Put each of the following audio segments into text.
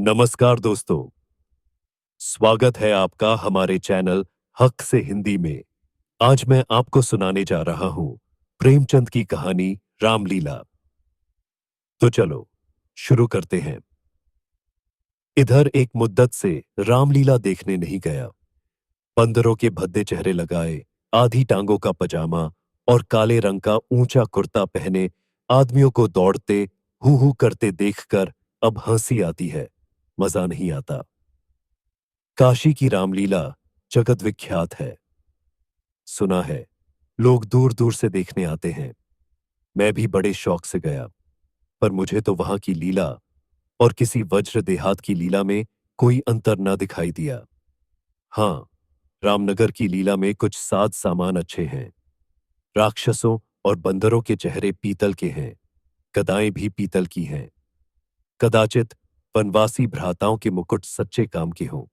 नमस्कार दोस्तों। स्वागत है आपका हमारे चैनल हक से हिंदी में। आज मैं आपको सुनाने जा रहा हूं प्रेमचंद की कहानी रामलीला। तो चलो शुरू करते हैं। इधर एक मुद्दत से रामलीला देखने नहीं गया। बंदरों के भद्दे चेहरे लगाए, आधी टांगों का पजामा और काले रंग का ऊंचा कुर्ता पहने आदमियों को दौड़ते हू हू करते देखकर अब हंसी आती है, मजा नहीं आता। काशी की रामलीला जगत विख्यात है। सुना है लोग दूर दूर से देखने आते हैं। मैं भी बड़े शौक से गया, पर मुझे तो वहां की लीला और किसी वज्र देहात की लीला में कोई अंतर न दिखाई दिया। हाँ, रामनगर की लीला में कुछ साज सामान अच्छे हैं। राक्षसों और बंदरों के चेहरे पीतल के हैं, गदाएं भी पीतल की हैं। कदाचित वनवासी भ्राताओं के मुकुट सच्चे काम के हों,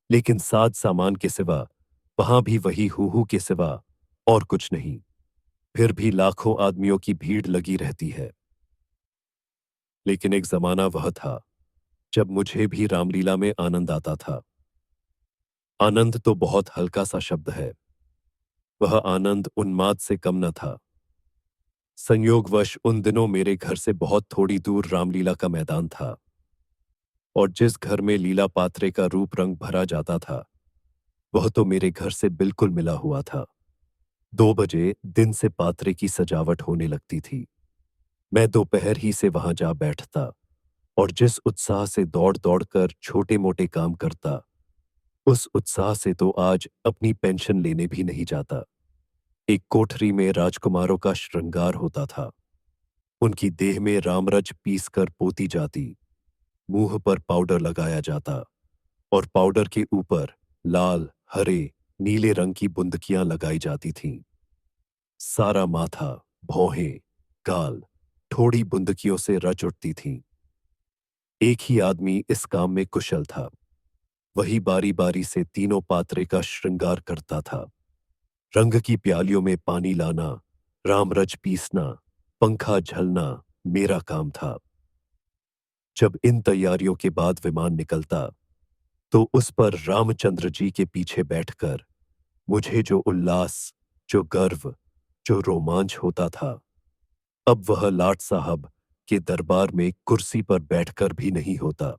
लेकिन साज सामान के सिवा वहां भी वही हूहू के सिवा और कुछ नहीं। फिर भी लाखों आदमियों की भीड़ लगी रहती है। लेकिन एक जमाना वह था जब मुझे भी रामलीला में आनंद आता था। आनंद तो बहुत हल्का सा शब्द है। वह आनंद उन्माद से कम न था। संयोगवश उन दिनों मेरे घर से बहुत थोड़ी दूर रामलीला का मैदान था, और जिस घर में लीला पात्रे का रूप रंग भरा जाता था वह तो मेरे घर से बिल्कुल मिला हुआ था। 2 बजे दिन से पात्रे की सजावट होने लगती थी। मैं दोपहर ही से वहां जा बैठता और जिस उत्साह से दौड़ दौड़ कर छोटे मोटे काम करता, उस उत्साह से तो आज अपनी पेंशन लेने भी नहीं जाता। एक कोठरी में राजकुमारों का श्रृंगार होता था। उनकी देह में रामरच पीस कर पोती जाती, मुंह पर पाउडर लगाया जाता और पाउडर के ऊपर लाल, हरे, नीले रंग की बुंदकियां लगाई जाती थीं। सारा माथा, भौहें, गाल थोड़ी बुंदकियों से रच उठती थीं। एक ही आदमी इस काम में कुशल था। वही बारी बारी से तीनों पात्रे का श्रृंगार करता था। रंग की प्यालियों में पानी लाना, रामरच पीसना, पंखा झलना मेरा काम था। जब इन तैयारियों के बाद विमान निकलता तो उस पर रामचंद्र जी के पीछे बैठकर मुझे जो उल्लास, जो गर्व, जो रोमांच होता था, अब वह लाट साहब के दरबार में कुर्सी पर बैठकर भी नहीं होता।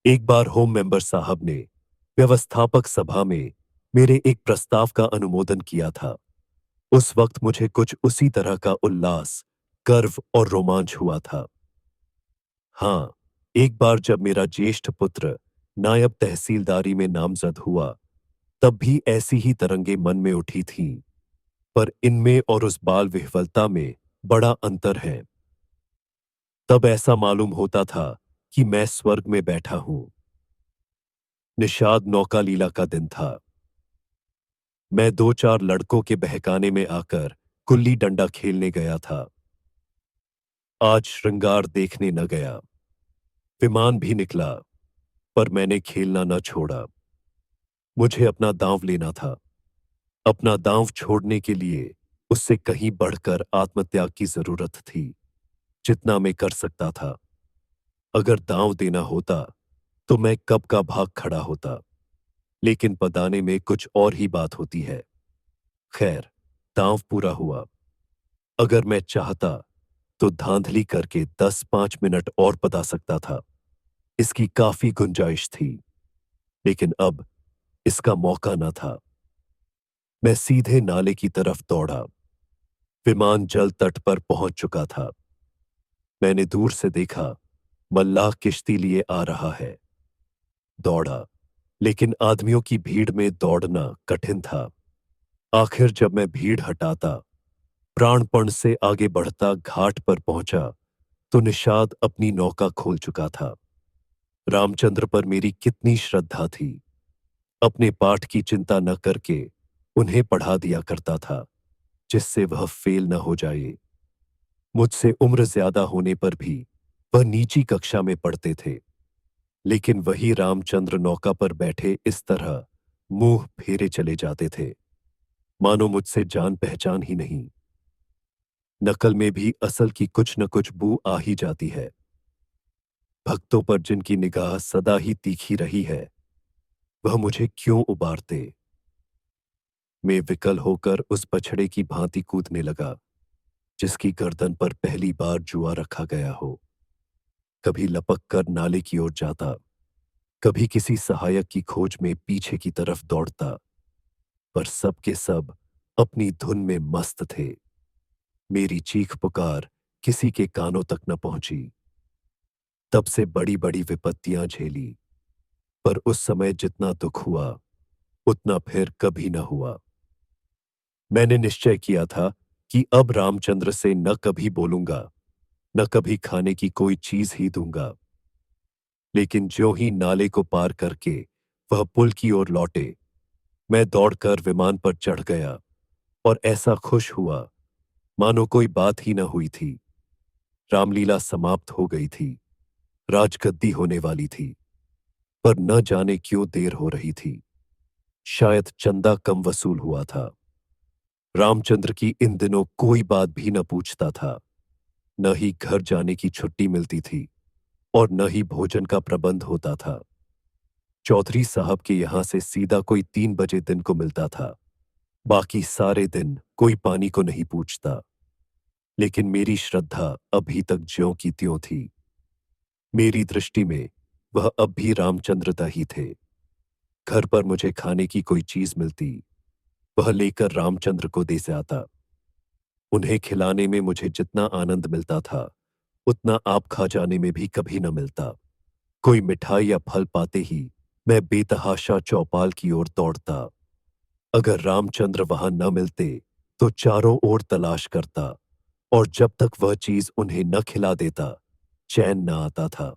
एक बार होम मेंबर साहब ने व्यवस्थापक सभा में मेरे एक प्रस्ताव का अनुमोदन किया था। उस वक्त मुझे कुछ उसी तरह का उल्लास, गर्व और रोमांच हुआ था। हाँ, एक बार जब मेरा ज्येष्ठ पुत्र नायब तहसीलदारी में नामजद हुआ, तब भी ऐसी ही तरंगे मन में उठी थीं, पर इनमें और उस बाल विह्वलता में बड़ा अंतर है। तब ऐसा मालूम होता था कि मैं स्वर्ग में बैठा हूं। निषाद नौका लीला का दिन था। मैं 2-4 लड़कों के बहकाने में आकर गुल्ली डंडा खेलने गया था। आज श्रृंगार देखने न गया। विमान भी निकला, पर मैंने खेलना न छोड़ा। मुझे अपना दांव लेना था। अपना दांव छोड़ने के लिए उससे कहीं बढ़कर आत्मत्याग की जरूरत थी, जितना मैं कर सकता था। अगर दांव देना होता तो मैं कब का भाग खड़ा होता, लेकिन पदाने में कुछ और ही बात होती है। खैर, दांव पूरा हुआ। अगर मैं चाहता तो धांधली करके 10-5 मिनट और पदा सकता था। इसकी काफी गुंजाइश थी, लेकिन अब इसका मौका न था। मैं सीधे नाले की तरफ दौड़ा। विमान जल तट पर पहुंच चुका था। मैंने दूर से देखा, मल्लाह किश्ती लिए आ रहा है। दौड़ा, लेकिन आदमियों की भीड़ में दौड़ना कठिन था। आखिर जब मैं भीड़ हटाता, प्राणपण से आगे बढ़ता घाट पर पहुंचा, तो निषाद अपनी नौका खोल चुका था। रामचंद्र पर मेरी कितनी श्रद्धा थी। अपने पाठ की चिंता न करके उन्हें पढ़ा दिया करता था, जिससे वह फेल न हो जाए। मुझसे उम्र ज्यादा होने पर भी वह नीची कक्षा में पढ़ते थे, लेकिन वही रामचंद्र नौका पर बैठे इस तरह मुंह फेरे चले जाते थे, मानो मुझसे जान पहचान ही नहीं। नकल में भी असल की कुछ न कुछ बू आ ही जाती है। भक्तों पर जिनकी निगाह सदा ही तीखी रही है, वह मुझे क्यों उबारते। मैं विकल होकर उस बछड़े की भांति कूदने लगा, जिसकी गर्दन पर पहली बार जुआ रखा गया हो। कभी लपक कर नाले की ओर जाता, कभी किसी सहायक की खोज में पीछे की तरफ दौड़ता, पर सब के सब अपनी धुन में मस्त थे। मेरी चीख पुकार किसी के कानों तक न पहुंची। तब से बड़ी बड़ी विपत्तियां झेली, पर उस समय जितना दुख हुआ उतना फिर कभी न हुआ। मैंने निश्चय किया था कि अब रामचंद्र से न कभी बोलूंगा, न कभी खाने की कोई चीज ही दूंगा। लेकिन ज्यों ही नाले को पार करके वह पुल की ओर लौटे, मैं दौड़कर विमान पर चढ़ गया और ऐसा खुश हुआ मानो कोई बात ही न हुई थी। रामलीला समाप्त हो गई थी, राजगद्दी होने वाली थी, पर न जाने क्यों देर हो रही थी। शायद चंदा कम वसूल हुआ था। रामचंद्र की इन दिनों कोई बात भी न पूछता था, न ही घर जाने की छुट्टी मिलती थी और न ही भोजन का प्रबंध होता था। चौधरी साहब के यहां से सीधा कोई 3 बजे दिन को मिलता था। बाकी सारे दिन कोई पानी को नहीं पूछता। लेकिन मेरी श्रद्धा अभी तक ज्यों की त्यों थी। मेरी दृष्टि में वह अब भी रामचंद्रदा ही थे। घर पर मुझे खाने की कोई चीज मिलती, वह लेकर रामचंद्र को दे से आता। उन्हें खिलाने में मुझे जितना आनंद मिलता था, उतना आप खा जाने में भी कभी न मिलता। कोई मिठाई या फल पाते ही मैं बेतहाशा चौपाल की ओर दौड़ता। अगर रामचंद्र वहां न मिलते तो चारों ओर तलाश करता, और जब तक वह चीज उन्हें न खिला देता चैन न आता था।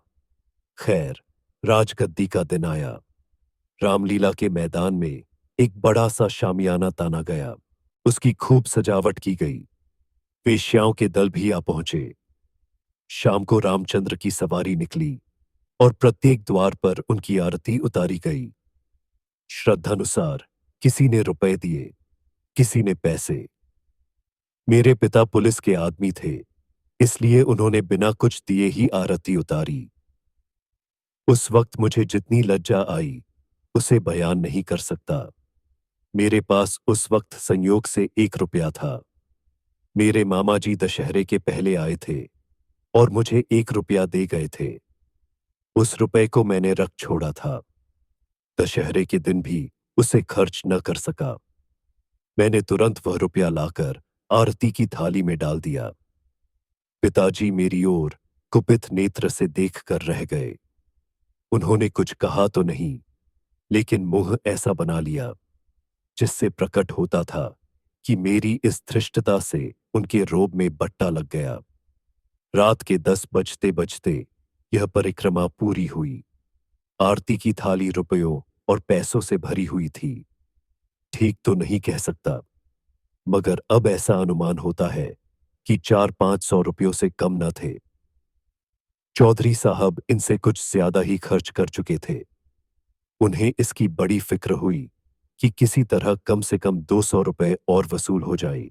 खैर, राजगद्दी का दिन आया। रामलीला के मैदान में एक बड़ा सा शामियाना ताना गया। उसकी खूब सजावट की गई। वेश्याओं के दल भी आ पहुंचे। शाम को रामचंद्र की सवारी निकली और प्रत्येक द्वार पर उनकी आरती उतारी गई। श्रद्धानुसार किसी ने रुपए दिए, किसी ने पैसे। मेरे पिता पुलिस के आदमी थे, इसलिए उन्होंने बिना कुछ दिए ही आरती उतारी। उस वक्त मुझे जितनी लज्जा आई, उसे बयान नहीं कर सकता। मेरे पास उस वक्त संयोग से 1 रुपया था। मेरे मामा जी दशहरे के पहले आए थे और मुझे 1 रुपया दे गए थे। उस रुपए को मैंने रख छोड़ा था। दशहरे के दिन भी उसे खर्च न कर सका। मैंने तुरंत वह रुपया लाकर आरती की थाली में डाल दिया। पिताजी मेरी ओर कुपित नेत्र से देख कर रह गए। उन्होंने कुछ कहा तो नहीं, लेकिन मुंह ऐसा बना लिया जिससे प्रकट होता था कि मेरी इस धृष्टता से उनके रोब में बट्टा लग गया। रात के 10 बजते बजते यह परिक्रमा पूरी हुई। आरती की थाली रुपयों और पैसों से भरी हुई थी। ठीक तो नहीं कह सकता, मगर अब ऐसा अनुमान होता है कि 400-500 रुपयों से कम न थे। चौधरी साहब इनसे कुछ ज्यादा ही खर्च कर चुके थे। उन्हें इसकी बड़ी फिक्र हुई कि किसी तरह कम से कम 200 रुपए और वसूल हो जाए,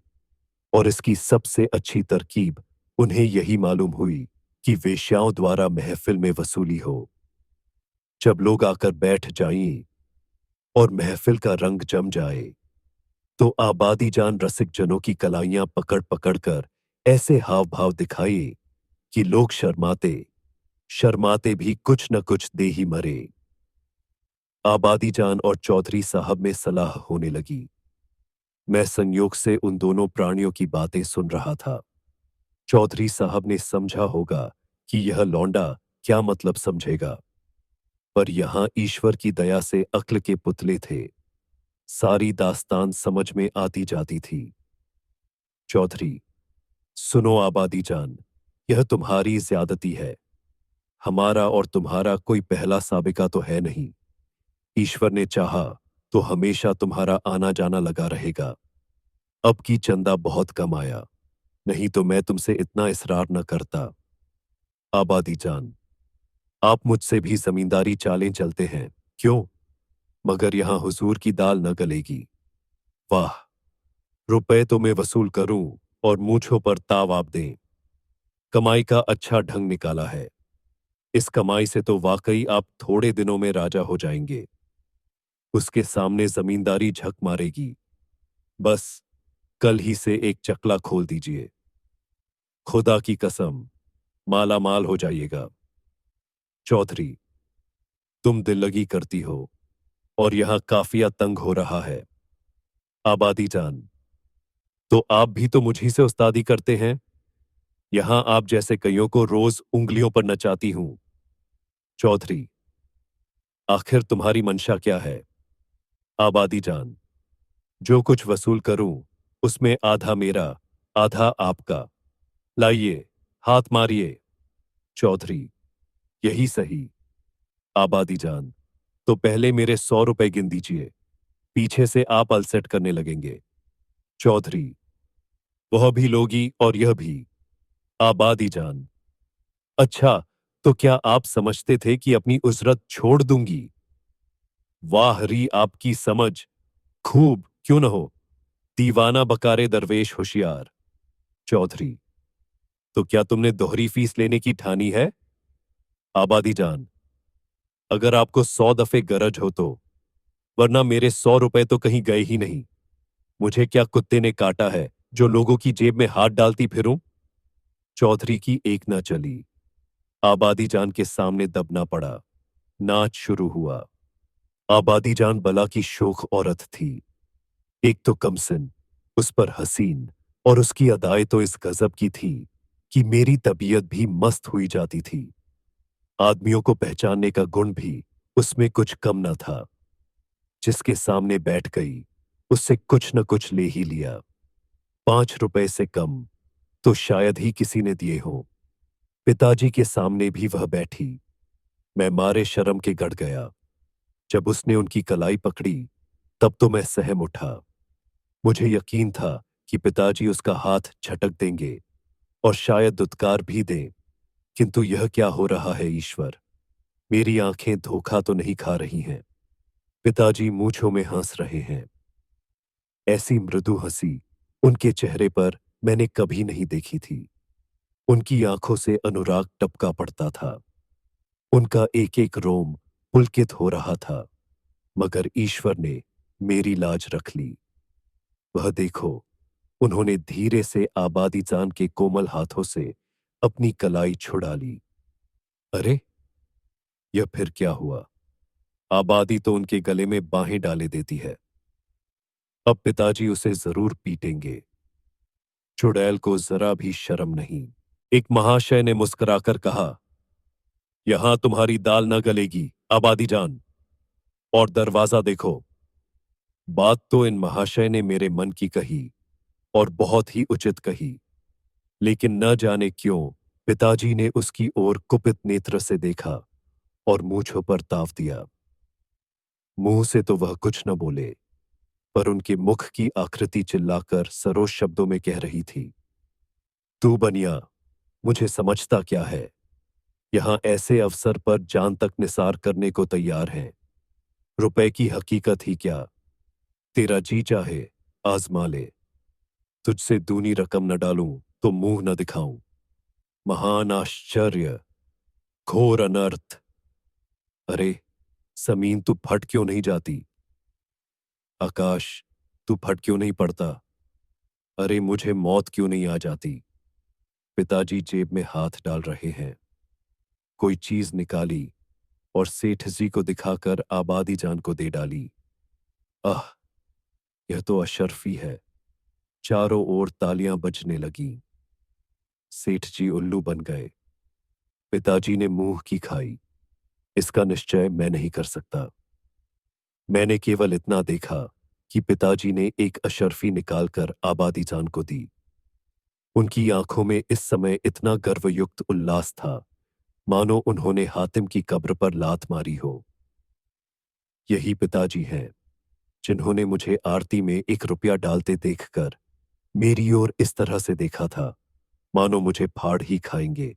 और इसकी सबसे अच्छी तरकीब उन्हें यही मालूम हुई कि वेश्याओं द्वारा महफिल में वसूली हो। जब लोग आकर बैठ जाएं और महफिल का रंग जम जाए, तो आबादी जान रसिक जनों की कलाइयां पकड़ पकड़ कर ऐसे हाव भाव दिखाए कि लोग शर्माते शर्माते भी कुछ न कुछ दे ही मरे। आबादी जान और चौधरी साहब में सलाह होने लगी। मैं संयोग से उन दोनों प्राणियों की बातें सुन रहा था। चौधरी साहब ने समझा होगा कि यह लौंडा क्या मतलब समझेगा, पर यहां ईश्वर की दया से अक्ल के पुतले थे। सारी दास्तान समझ में आती जाती थी। चौधरी, सुनो आबादी जान, यह तुम्हारी ज्यादती है। हमारा और तुम्हारा कोई पहला साबिका तो है नहीं। ईश्वर ने चाहा तो हमेशा तुम्हारा आना जाना लगा रहेगा। अब की चंदा बहुत कम आया, नहीं तो मैं तुमसे इतना इसरार न करता। आबादी जान, आप मुझसे भी जमींदारी चालें चलते हैं, क्यों? मगर यहां हुजूर की दाल न गलेगी। वाह, रुपए तो मैं वसूल करूं और मूंछों पर ताव आप दें। कमाई का अच्छा ढंग निकाला है। इस कमाई से तो वाकई आप थोड़े दिनों में राजा हो जाएंगे। उसके सामने जमींदारी झक मारेगी। बस कल ही से एक चकला खोल दीजिए। खुदा की कसम, माला माल हो जाइएगा। चौधरी, तुम दिल लगी करती हो और यहां काफिया तंग हो रहा है। आबादी जान, तो आप भी तो मुझी से उस्तादी करते हैं। यहां आप जैसे कईयों को रोज उंगलियों पर नचाती हूं। चौधरी, आखिर तुम्हारी मंशा क्या है? आबादी जान, जो कुछ वसूल करूं उसमें आधा मेरा, आधा आपका। लाइए, हाथ मारिए। चौधरी, यही सही। आबादी जान, तो पहले मेरे 100 रुपए गिन दीजिए। पीछे से आप अलसेट करने लगेंगे। चौधरी, वह भी लोगी और यह भी। आबादी जान, अच्छा, तो क्या आप समझते थे कि अपनी उजरत छोड़ दूंगी? वाह री आपकी समझ। खूब, क्यों न हो। दीवाना बकारे दरवेश होशियार। चौधरी, तो क्या तुमने दोहरी फीस लेने की ठानी है? आबादी जान, अगर आपको 100 दफे गरज हो तो, वरना मेरे 100 रुपए तो कहीं गए ही नहीं। मुझे क्या कुत्ते ने काटा है जो लोगों की जेब में हाथ डालती फिरूं? चौधरी की एक न चली। आबादी जान के सामने दबना पड़ा। नाच शुरू हुआ। आबादी जान बला की शोख औरत थी। एक तो कमसिन, उस पर हसीन, और उसकी अदाएं तो इस गजब की थी कि मेरी तबीयत भी मस्त हुई जाती थी। आदमियों को पहचानने का गुण भी उसमें कुछ कम न था। जिसके सामने बैठ गई उससे कुछ न कुछ ले ही लिया। 5 रुपए से कम तो शायद ही किसी ने दिए हों। पिताजी के सामने भी वह बैठी। मैं मारे शर्म के गड़ गया। जब उसने उनकी कलाई पकड़ी तब तो मैं सहम उठा। मुझे यकीन था कि पिताजी उसका हाथ झटक देंगे और शायद दुत्कार भी दें, किंतु यह क्या हो रहा है ईश्वर? मेरी आंखें धोखा तो नहीं खा रही हैं। पिताजी मूंछों में हंस रहे हैं। ऐसी मृदु हंसी उनके चेहरे पर मैंने कभी नहीं देखी थी। उनकी आंखों से अनुराग टपका पड़ता था। उनका एक एक रोम पुलकित हो रहा था, मगर ईश्वर ने मेरी लाज रख ली। वह देखो, उन्होंने धीरे से आबादी जान के कोमल हाथों से अपनी कलाई छुड़ा ली। अरे, यह फिर क्या हुआ? आबादी तो उनके गले में बाहें डाले देती है। अब पिताजी उसे जरूर पीटेंगे। चुड़ैल को जरा भी शर्म नहीं। एक महाशय ने मुस्कुराकर कहा, यहां तुम्हारी दाल न गलेगी आबादी जान। और दरवाजा देखो। बात तो इन महाशय ने मेरे मन की कही और बहुत ही उचित कही, लेकिन न जाने क्यों पिताजी ने उसकी ओर कुपित नेत्र से देखा और मूंछों पर ताव दिया। मुंह से तो वह कुछ न बोले, पर उनके मुख की आकृति चिल्लाकर सरोज शब्दों में कह रही थी, तू बनिया, मुझे समझता क्या है? यहां ऐसे अवसर पर जान तक निसार करने को तैयार हैं। रुपए की हकीकत ही क्या? तेरा जी चाहे आजमा ले। तुझसे दूनी रकम न डालूं तो मुंह न दिखाऊं। महान आश्चर्य, घोर अनर्थ। अरे, जमीन तू फट क्यों नहीं जाती? आकाश, तू फट क्यों नहीं पड़ता? अरे, मुझे मौत क्यों नहीं आ जाती? पिताजी जेब में हाथ डाल रहे हैं। कोई चीज निकाली और सेठ जी को दिखाकर आबादी जान को दे डाली। आह, यह तो अशर्फी है। चारों ओर तालियां बजने लगीं। सेठ जी उल्लू बन गए। पिताजी ने मुंह की खाई। इसका निश्चय मैं नहीं कर सकता। मैंने केवल इतना देखा कि पिताजी ने एक अशर्फी निकालकर आबादी जान को दी। उनकी आंखों में इस समय इतना गर्वयुक्त उल्लास था, मानो उन्होंने हातिम की कब्र पर लात मारी हो। यही पिताजी हैं जिन्होंने मुझे आरती में 1 रुपया डालते देखकर मेरी ओर इस तरह से देखा था, मानो मुझे फाड़ ही खाएंगे।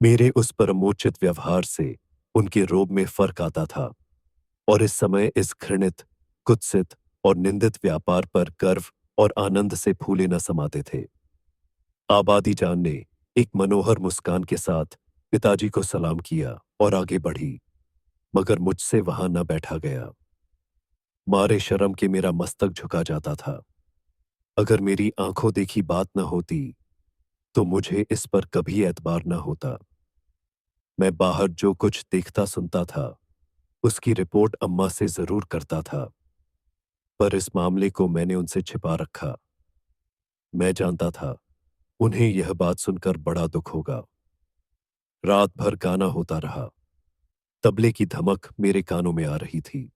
मेरे उस परमोचित व्यवहार से उनके रोब में फर्क आता था और इस समय इस घृणित, कुत्सित और निंदित व्यापार पर गर्व और आनंद से फूले न समाते थे। आबादी जान ने एक मनोहर मुस्कान के साथ पिताजी को सलाम किया और आगे बढ़ी, मगर मुझसे वहां न बैठा गया। मारे शर्म के मेरा मस्तक झुका जाता था। अगर मेरी आंखों देखी बात न होती तो मुझे इस पर कभी एतबार न होता। मैं बाहर जो कुछ देखता सुनता था उसकी रिपोर्ट अम्मा से जरूर करता था, पर इस मामले को मैंने उनसे छिपा रखा। मैं जानता था उन्हें यह बात सुनकर बड़ा दुख होगा। रात भर गाना होता रहा। तबले की धमक मेरे कानों में आ रही थी।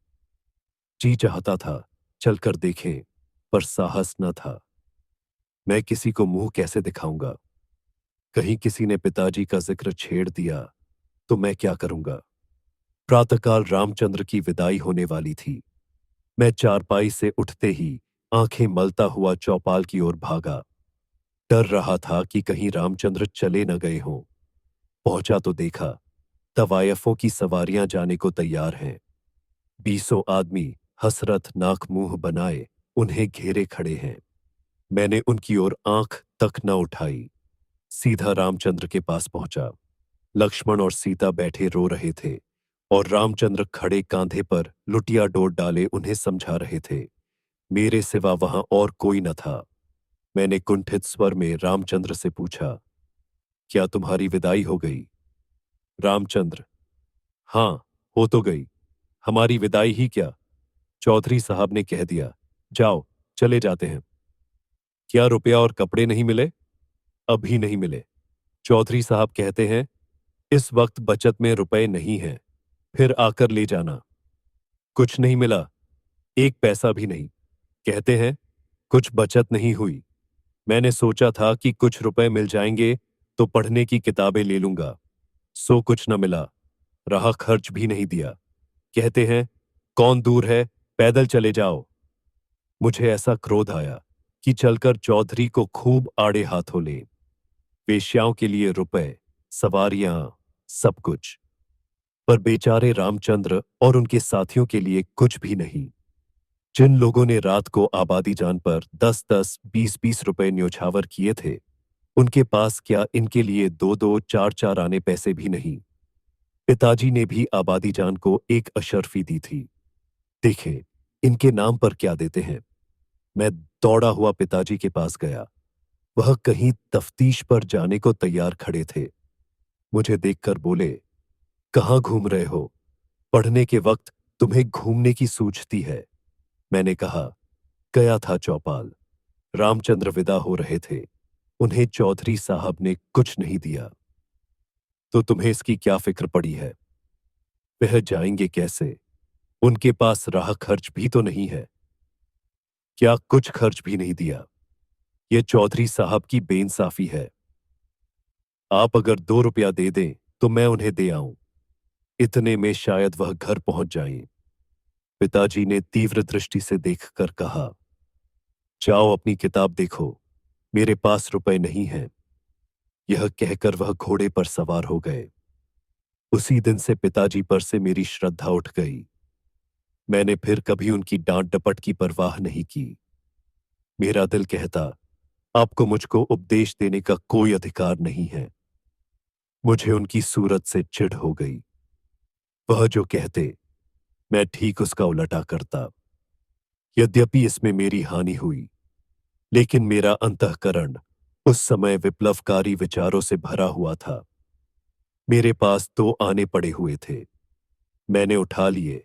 जी चाहता था चलकर देखें, पर साहस न था। मैं किसी को मुंह कैसे दिखाऊंगा? कहीं किसी ने पिताजी का जिक्र छेड़ दिया तो मैं क्या करूंगा? प्रातःकाल रामचंद्र की विदाई होने वाली थी। मैं चारपाई से उठते ही आंखें मलता हुआ चौपाल की ओर भागा। डर रहा था कि कहीं रामचंद्र चले न गए हों। पहुंचा तो देखा तवायफों की सवारियां जाने को तैयार हैं। 20 आदमी हसरत नाक मुंह बनाए उन्हें घेरे खड़े हैं। मैंने उनकी ओर आंख तक न उठाई, सीधा रामचंद्र के पास पहुंचा। लक्ष्मण और सीता बैठे रो रहे थे और रामचंद्र खड़े कांधे पर लुटिया डोर डाले उन्हें समझा रहे थे। मेरे सिवा वहां और कोई न था। मैंने कुंठित स्वर में रामचंद्र से पूछा, क्या तुम्हारी विदाई हो गई? रामचंद्र, हाँ, हो तो गई। हमारी विदाई ही क्या, चौधरी साहब ने कह दिया, जाओ चले जाते हैं। क्या रुपया और कपड़े नहीं मिले? अभी नहीं मिले। चौधरी साहब कहते हैं इस वक्त बचत में रुपए नहीं हैं, फिर आकर ले जाना। कुछ नहीं मिला, एक पैसा भी नहीं। कहते हैं कुछ बचत नहीं हुई। मैंने सोचा था कि कुछ रुपए मिल जाएंगे तो पढ़ने की किताबें ले लूंगा, सो कुछ न मिला। रहा खर्च भी नहीं दिया। कहते हैं कौन दूर है, पैदल चले जाओ। मुझे ऐसा क्रोध आया कि चलकर चौधरी को खूब आड़े हाथों ले। वेश्याओं के लिए रुपए, सवारियां, सब कुछ, पर बेचारे रामचंद्र और उनके साथियों के लिए कुछ भी नहीं। जिन लोगों ने रात को आबादी जान पर 10-10, 20-20 रुपए न्योछावर किए थे, उनके पास क्या इनके लिए 2-2, 4-4 आने पैसे भी नहीं। पिताजी ने भी आबादी जान को एक अशर्फी दी थी। देखें इनके नाम पर क्या देते हैं। मैं दौड़ा हुआ पिताजी के पास गया। वह कहीं तफ्तीश पर जाने को तैयार खड़े थे। मुझे देखकर बोले, कहाँ घूम रहे हो? पढ़ने के वक्त तुम्हें घूमने की सूझती है। मैंने कहा, गया था चौपाल। रामचंद्र विदा हो रहे थे। उन्हें चौधरी साहब ने कुछ नहीं दिया। तो तुम्हें इसकी क्या फिक्र पड़ी है? वह जाएंगे कैसे? उनके पास राह खर्च भी तो नहीं है। क्या कुछ खर्च भी नहीं दिया? यह चौधरी साहब की बेइंसाफी है। आप अगर 2 रुपया दे दें तो मैं उन्हें दे आऊं। इतने में शायद वह घर पहुंच जाएं। पिताजी ने तीव्र दृष्टि से देखकर कहा, जाओ अपनी किताब देखो, मेरे पास रुपए नहीं हैं। यह कहकर वह घोड़े पर सवार हो गए। उसी दिन से पिताजी पर से मेरी श्रद्धा उठ गई। मैंने फिर कभी उनकी डांट डपट की परवाह नहीं की। मेरा दिल कहता, आपको मुझको उपदेश देने का कोई अधिकार नहीं है। मुझे उनकी सूरत से चिढ़ हो गई। वह जो कहते मैं ठीक उसका उलटा करता। यद्यपि इसमें मेरी हानि हुई, लेकिन मेरा अंतःकरण उस समय विप्लवकारी विचारों से भरा हुआ था। मेरे पास 2 आने पड़े हुए थे। मैंने उठा लिए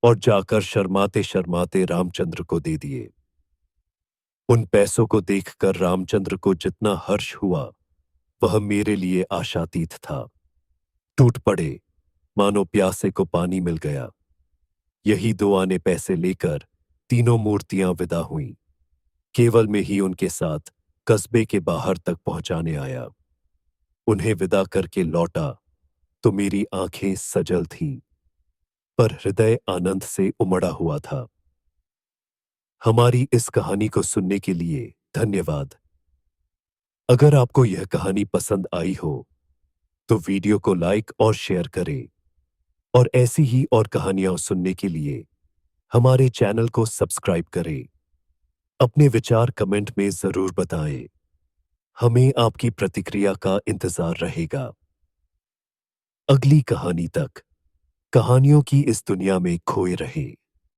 और जाकर शर्माते शर्माते रामचंद्र को दे दिए। उन पैसों को देखकर रामचंद्र को जितना हर्ष हुआ वह मेरे लिए आशातीत था। टूट पड़े, मानो प्यासे को पानी मिल गया। यही 2 आने पैसे लेकर तीनों मूर्तियां विदा हुईं। केवल में ही उनके साथ कस्बे के बाहर तक पहुंचाने आया। उन्हें विदा करके लौटा तो मेरी आंखें सजल थीं, पर हृदय आनंद से उमड़ा हुआ था। हमारी इस कहानी को सुनने के लिए धन्यवाद। अगर आपको यह कहानी पसंद आई हो तो वीडियो को लाइक और शेयर करें, और ऐसी ही और कहानियां सुनने के लिए हमारे चैनल को सब्सक्राइब करें। अपने विचार कमेंट में जरूर बताएं। हमें आपकी प्रतिक्रिया का इंतजार रहेगा। अगली कहानी तक कहानियों की इस दुनिया में खोए रहे।